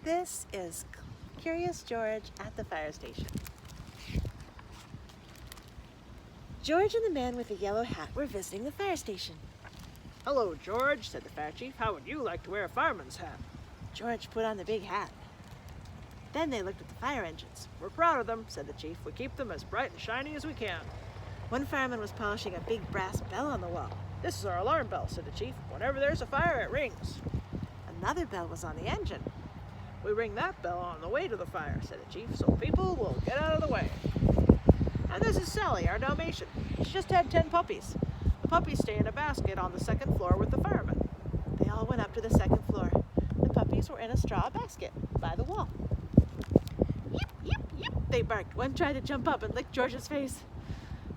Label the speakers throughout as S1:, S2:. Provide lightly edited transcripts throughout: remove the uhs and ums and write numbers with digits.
S1: This is Curious George at the fire station. George and the man with the yellow hat were visiting the fire station.
S2: "Hello, George," said the fire chief. "How would you like to wear a fireman's hat?"
S1: George put on the big hat. Then they looked at the fire engines.
S2: "We're proud of them," said the chief. "We keep them as bright and shiny as we can."
S1: One fireman was polishing a big brass bell on the wall.
S2: "This is our alarm bell," said the chief. "Whenever there's a fire, it rings."
S1: Another bell was on the engine.
S2: "We ring that bell on the way to the fire," said the chief, "so people will get out of the way." "And this is Sally, our Dalmatian. She just had 10 puppies. The puppies stay in a basket on the second floor with the firemen."
S1: They all went up to the second floor. The puppies were in a straw basket by the wall. Yip, yip, yip, they barked. One tried to jump up and lick George's face.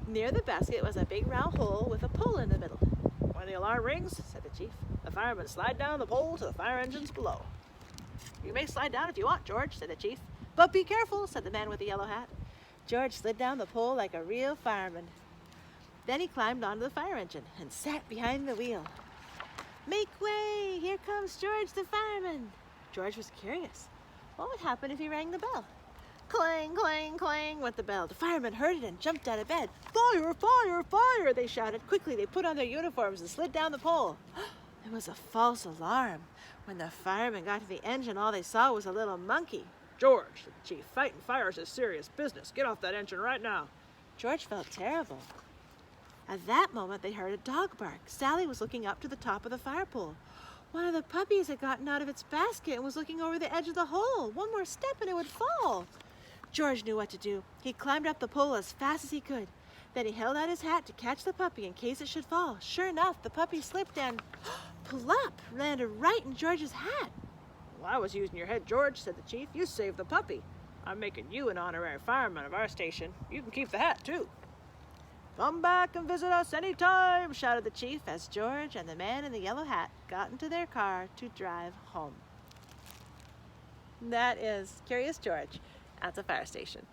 S1: Near the basket was a big round hole with a pole in the middle.
S2: "When the alarm rings," said the chief, "the firemen slide down the pole to the fire engines below."
S1: "You may slide down if you want, George," said the chief. "But be careful," said the man with the yellow hat. George slid down the pole like a real fireman. Then he climbed onto the fire engine and sat behind the wheel. "Make way! Here comes George the fireman." George was curious. What would happen if he rang the bell? Clang, clang, clang went the bell. The firemen heard it and jumped out of bed. "Fire, fire, fire!" they shouted. Quickly they put on their uniforms and slid down the pole. It was a false alarm. When the firemen got to the engine, all they saw was a little monkey.
S2: "George," said the chief, "fighting fires is serious business. Get off that engine right now."
S1: George felt terrible. At that moment, they heard a dog bark. Sally was looking up to the top of the fire pole. One of the puppies had gotten out of its basket and was looking over the edge of the hole. One more step and it would fall. George knew what to do. He climbed up the pole as fast as he could. Then he held out his hat to catch the puppy in case it should fall. Sure enough, the puppy slipped and plop, landed right in George's hat.
S2: "Well, I was using your head, George," said the chief. "You saved the puppy. I'm making you an honorary fireman of our station. You can keep the hat, too."
S1: "Come back and visit us anytime," shouted the chief as George and the man in the yellow hat got into their car to drive home. That is Curious George at the fire station.